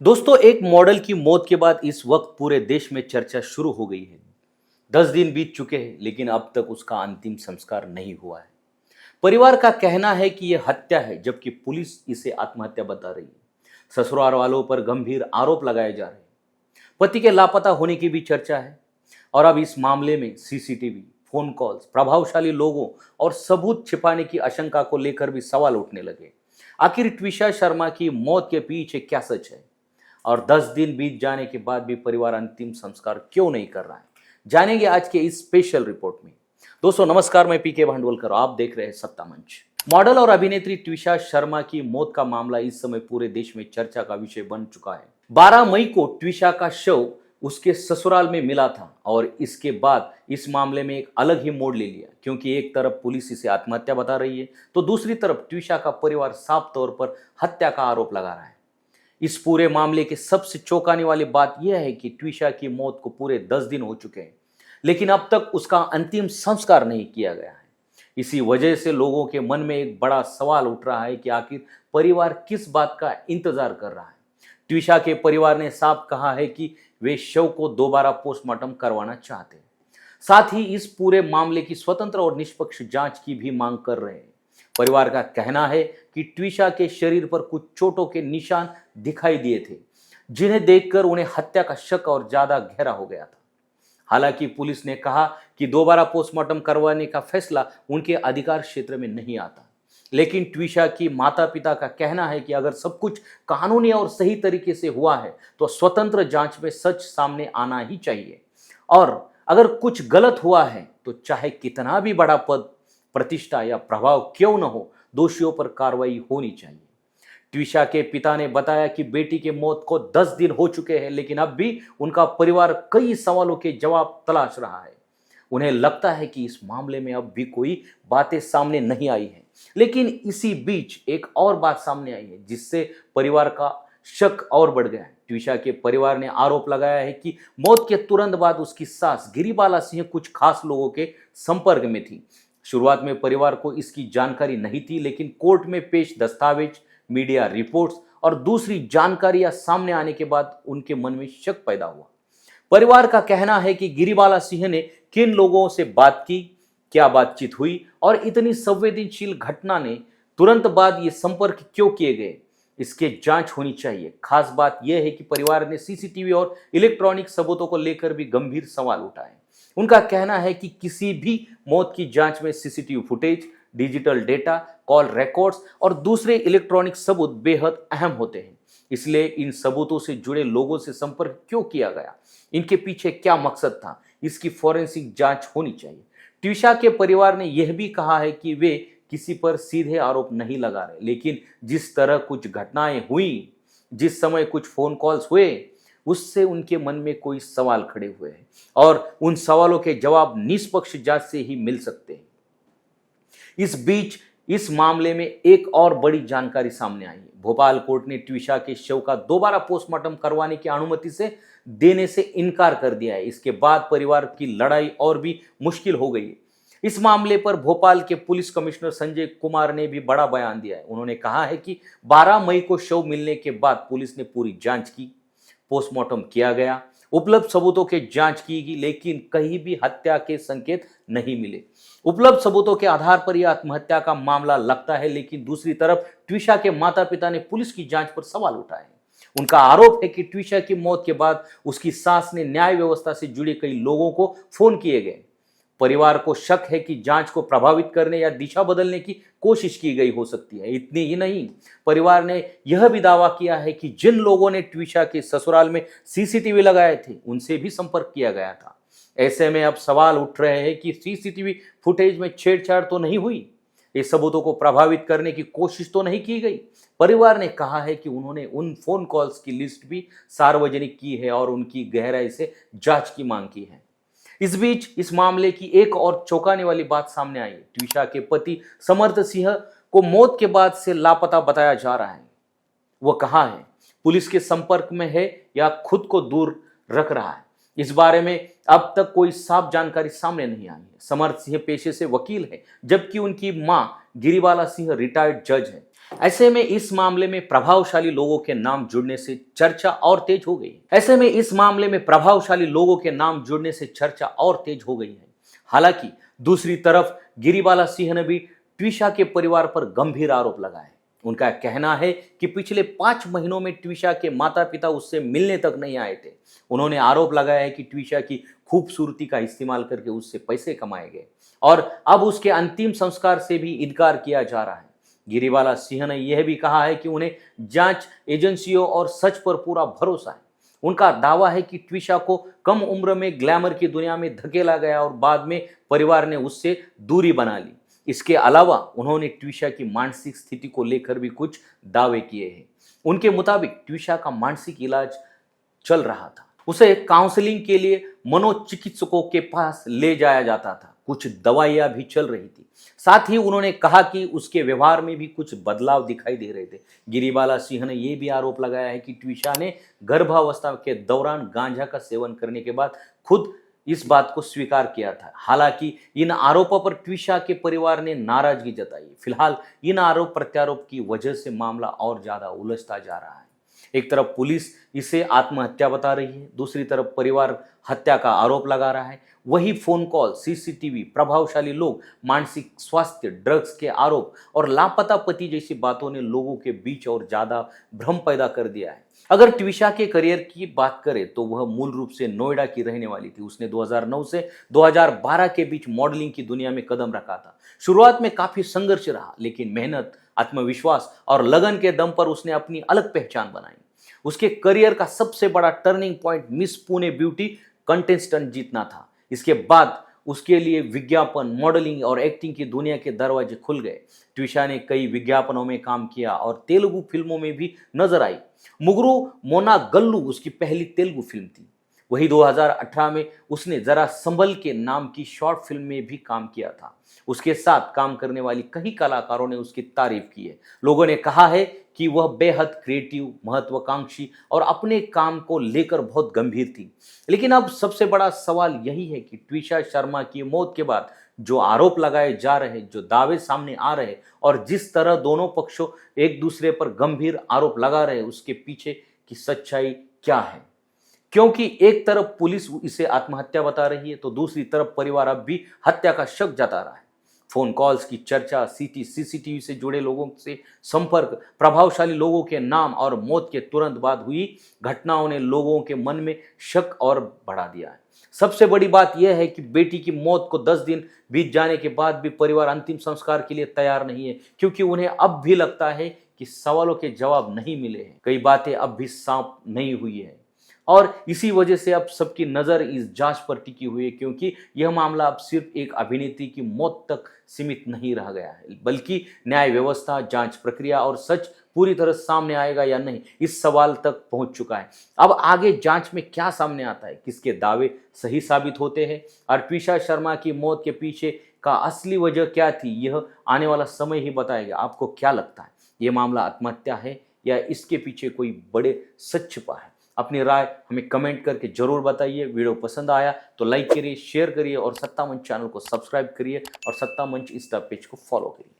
दोस्तों, एक मॉडल की मौत के बाद इस वक्त पूरे देश में चर्चा शुरू हो गई है। 10 दिन बीत चुके हैं लेकिन अब तक उसका अंतिम संस्कार नहीं हुआ है। परिवार का कहना है कि यह हत्या है, जबकि पुलिस इसे आत्महत्या बता रही है। ससुराल वालों पर गंभीर आरोप लगाए जा रहे हैं। पति के लापता होने की भी चर्चा है। और अब इस मामले में सीसीटीवी, फोन कॉल्स, प्रभावशाली लोगों और सबूत छिपाने की आशंका को लेकर भी सवाल उठने लगे। आखिर ट्विशा शर्मा की मौत के पीछे क्या सच है, और 10 दिन बीत जाने के बाद भी परिवार अंतिम संस्कार क्यों नहीं कर रहा है, जानेंगे आज के इस स्पेशल रिपोर्ट में। दोस्तों नमस्कार, मैं पीके भांडवलकर, आप देख रहे हैं सत्ता मंच। मॉडल और अभिनेत्री ट्विशा शर्मा की मौत का मामला इस समय पूरे देश में चर्चा का विषय बन चुका है। 12 मई को ट्विशा का शव उसके ससुराल में मिला था और इसके बाद इस मामले में एक अलग ही मोड़ ले लिया, क्योंकि एक तरफ पुलिस इसे आत्महत्या बता रही है तो दूसरी तरफ ट्विशा का परिवार साफ तौर पर हत्या का आरोप लगा रहा है। इस पूरे मामले की सबसे चौंकाने वाली बात यह है कि ट्विशा की मौत को पूरे 10 दिन हो चुके हैं, लेकिन अब तक उसका अंतिम संस्कार नहीं किया गया है। इसी वजह से लोगों के मन में एक बड़ा सवाल उठ रहा है कि आखिर परिवार किस बात का इंतजार कर रहा है। ट्विशा के परिवार ने साफ कहा है कि वे शव को दोबारा पोस्टमार्टम करवाना चाहते हैं। साथ ही इस पूरे मामले की स्वतंत्र और निष्पक्ष जांच की भी मांग कर रहे हैं। परिवार का कहना है कि ट्विशा के शरीर पर कुछ चोटों के निशान दिखाई दिए थे, जिन्हें देखकर उन्हें हत्या का शक और ज्यादा गहरा हो गया था। हालांकि पुलिस ने कहा कि दोबारा पोस्टमार्टम करवाने का फैसला उनके अधिकार क्षेत्र में नहीं आता, लेकिन ट्विशा की माता पिता का कहना है कि अगर सब कुछ कानूनी और सही तरीके से हुआ है तो स्वतंत्र जांच में सच सामने आना ही चाहिए, और अगर कुछ गलत हुआ है तो चाहे कितना भी बड़ा पद, प्रतिष्ठा या प्रभाव क्यों न हो, दोषियों पर कार्रवाई होनी चाहिए। ट्विशा के पिता ने बताया कि बेटी के मौत को 10 दिन हो चुके हैं, लेकिन अब भी उनका परिवार कई सवालों के जवाब तलाश रहा है। उन्हें लगता है कि इस मामले में अब भी कोई बातें सामने नहीं आई हैं, लेकिन इसी बीच एक और बात सामने आई है जिससे परिवार का शक और बढ़ गया है। ट्विशा के परिवार ने आरोप लगाया है कि मौत के तुरंत बाद उसकी सास गिरिबाला सिंह कुछ खास लोगों के संपर्क में थी। शुरुआत में परिवार को इसकी जानकारी नहीं थी, लेकिन कोर्ट में पेश दस्तावेज, मीडिया रिपोर्ट्स और दूसरी जानकारियां सामने आने के बाद उनके मन में शक पैदा हुआ। परिवार का कहना है कि गिरिबाला सिंह ने किन लोगों से बात की, क्या बातचीत हुई और इतनी संवेदनशील घटना ने तुरंत बाद ये संपर्क क्यों किए गए, इसके जांच होनी चाहिए। खास बात यह है कि परिवार ने सीसीटीवी और इलेक्ट्रॉनिक सबूतों को लेकर भी गंभीर सवाल उठाए। उनका कहना है कि किसी भी मौत की जांच में CCTV footage, digital data, call records और दूसरे इलेक्ट्रॉनिक सबूत बेहद अहम होते हैं। इसलिए इन सबूतों से जुड़े लोगों से संपर्क क्यों किया गया, इनके पीछे क्या मकसद था, इसकी फॉरेंसिक जांच होनी चाहिए। ट्विशा के परिवार ने यह भी कहा है कि वे किसी पर सीधे आरोप नहीं लगा रहे, लेकिन जिस तरह कुछ घटनाएं हुई, जिस समय कुछ फोन कॉल्स हुए, उससे उनके मन में कोई सवाल खड़े हुए हैं और उन सवालों के जवाब निष्पक्ष जांच से ही मिल सकते हैं। इस बीच इस मामले में एक और बड़ी जानकारी सामने आई है। भोपाल कोर्ट ने ट्विशा के शव का दोबारा पोस्टमार्टम करवाने की अनुमति से देने से इनकार कर दिया है। इसके बाद परिवार की लड़ाई और भी मुश्किल हो गई है। इस मामले पर भोपाल के पुलिस कमिश्नर संजय कुमार ने भी बड़ा बयान दिया है। उन्होंने कहा है कि 12 मई को शव मिलने के बाद पुलिस ने पूरी जांच की, पोस्टमार्टम किया गया, उपलब्ध सबूतों की जांच की गई, लेकिन कहीं भी हत्या के संकेत नहीं मिले। उपलब्ध सबूतों के आधार पर यह आत्महत्या का मामला लगता है, लेकिन दूसरी तरफ ट्विशा के माता पिता ने पुलिस की जांच पर सवाल उठाए। उनका आरोप है कि ट्विशा की मौत के बाद उसकी सास ने न्याय व्यवस्था से जुड़े कई लोगों को फोन किए गए। परिवार को शक है कि जांच को प्रभावित करने या दिशा बदलने की कोशिश की गई हो सकती है। इतनी ही नहीं, परिवार ने यह भी दावा किया है कि जिन लोगों ने ट्विशा के ससुराल में सीसीटीवी लगाए थे, उनसे भी संपर्क किया गया था। ऐसे में अब सवाल उठ रहे हैं कि सीसीटीवी फुटेज में छेड़छाड़ तो नहीं हुई, ये सबूतों को प्रभावित करने की कोशिश तो नहीं की गई। परिवार ने कहा है कि उन्होंने उन फोन कॉल्स की लिस्ट भी सार्वजनिक की है और उनकी गहराई से जांच की मांग की है। इस बीच इस मामले की एक और चौंकाने वाली बात सामने आई है। ट्विशा के पति समर्थ सिंह को मौत के बाद से लापता बताया जा रहा है। वह कहाँ है, पुलिस के संपर्क में है या खुद को दूर रख रहा है, इस बारे में अब तक कोई साफ जानकारी सामने नहीं आई है। समर्थ सिंह पेशे से वकील है, जबकि उनकी मां गिरिबाला सिंह रिटायर्ड जज है। ऐसे में इस मामले में प्रभावशाली लोगों के नाम जुड़ने से चर्चा और तेज हो गई। ऐसे में इस मामले में प्रभावशाली लोगों के नाम जुड़ने से चर्चा और तेज हो गई है। हालांकि दूसरी तरफ गिरिबाला सिंह ने भी ट्विशा के परिवार पर गंभीर आरोप लगाए। उनका कहना है कि पिछले 5 महीनों में ट्विशा के माता पिता उससे मिलने तक नहीं आए थे। उन्होंने आरोप लगाया है कि ट्विशा की खूबसूरती का इस्तेमाल करके उससे पैसे कमाए गए और अब उसके अंतिम संस्कार से भी इनकार किया जा रहा है। गिरिबाला सिंह ने यह भी कहा है कि उन्हें जांच एजेंसियों और सच पर पूरा भरोसा है। उनका दावा है कि ट्विशा को कम उम्र में ग्लैमर की दुनिया में धकेला गया और बाद में परिवार ने उससे दूरी बना ली। इसके अलावा उन्होंने ट्विशा की मानसिक स्थिति को लेकर भी कुछ दावे किए हैं। उनके मुताबिक ट्विशा का मानसिक इलाज चल रहा था। उसे काउंसलिंग के लिए मनोचिकित्सकों के पास ले जाया जाता था। कुछ दवाइयां भी चल रही थी। साथ ही उन्होंने कहा कि उसके व्यवहार में भी कुछ बदलाव दिखाई दे रहे थे। गिरिबाला सिंह ने यह भी आरोप लगाया है कि ट्विशा ने गर्भावस्था के दौरान गांजा का सेवन करने के बाद खुद इस बात को स्वीकार किया था। हालांकि इन आरोपों पर ट्विशा के परिवार ने नाराजगी जताई। फिलहाल इन आरोप प्रत्यारोप की वजह से मामला और ज्यादा उलझता जा रहा है। एक तरफ पुलिस इसे आत्महत्या बता रही है, दूसरी तरफ परिवार हत्या का आरोप लगा रहा है। वही फोन कॉल, सीसीटीवी, प्रभावशाली लोग, मानसिक स्वास्थ्य, ड्रग्स के आरोप और लापता पति जैसी बातों ने लोगों के बीच और ज्यादा भ्रम पैदा कर दिया है। अगर ट्विशा के करियर की बात करें तो वह मूल रूप से नोएडा की रहने वाली थी। उसने 2009 से 2012 के बीच मॉडलिंग की दुनिया में कदम रखा था। शुरुआत में काफी संघर्ष रहा, लेकिन मेहनत, आत्मविश्वास और लगन के दम पर उसने अपनी अलग पहचान बनाई। उसके करियर का सबसे बड़ा turning point miss Pune beauty contestant जीतना था। इसके बाद उसके लिए विज्ञापन, मॉडलिंग और एक्टिंग की दुनिया के दरवाजे खुल गए। ट्विशा ने कई विज्ञापनों में काम किया और तेलुगु फिल्मों में भी नजर आई। मुगुरु मोना गल्लू उसकी पहली तेलुगु फिल्म थी। वही 2018 में उसने जरा संभल के नाम की शॉर्ट फिल्म में भी काम किया था। उसके साथ काम करने वाली कई कलाकारों ने उसकी तारीफ की है। लोगों ने कहा है कि वह बेहद क्रिएटिव, महत्वाकांक्षी और अपने काम को लेकर बहुत गंभीर थी। लेकिन अब सबसे बड़ा सवाल यही है कि ट्विशा शर्मा की मौत के बाद जो आरोप लगाए जा रहे, जो दावे सामने आ रहे और जिस तरह दोनों पक्षों एक दूसरे पर गंभीर आरोप लगा रहे, उसके पीछे की सच्चाई क्या है? क्योंकि एक तरफ पुलिस इसे आत्महत्या बता रही है तो दूसरी तरफ परिवार अब भी हत्या का शक जता रहा है। फोन कॉल्स की चर्चा, सीसीटीवी से जुड़े लोगों से संपर्क, प्रभावशाली लोगों के नाम और मौत के तुरंत बाद हुई घटनाओं ने लोगों के मन में शक और बढ़ा दिया है। सबसे बड़ी बात यह है कि बेटी की मौत को 10 दिन बीत जाने के बाद भी परिवार अंतिम संस्कार के लिए तैयार नहीं है, क्योंकि उन्हें अब भी लगता है कि सवालों के जवाब नहीं मिले हैं, कई बातें अब भी साफ नहीं हुई है। और इसी वजह से अब सबकी नज़र इस जांच पर टिकी हुई है, क्योंकि यह मामला अब सिर्फ एक अभिनेत्री की मौत तक सीमित नहीं रह गया है, बल्कि न्याय व्यवस्था, जांच प्रक्रिया और सच पूरी तरह सामने आएगा या नहीं, इस सवाल तक पहुंच चुका है। अब आगे जांच में क्या सामने आता है, किसके दावे सही साबित होते हैं और ट्विशा शर्मा की मौत के पीछे का असली वजह क्या थी, यह आने वाला समय ही बताएगा। आपको क्या लगता है, ये मामला आत्महत्या है या इसके पीछे कोई बड़े सच छिपा है? अपनी राय हमें कमेंट करके जरूर बताइए। वीडियो पसंद आया तो लाइक करिए, शेयर करिए और सत्ता मंच चैनल को सब्सक्राइब करिए और सत्ता मंच इंस्टा पेज को फॉलो करिए।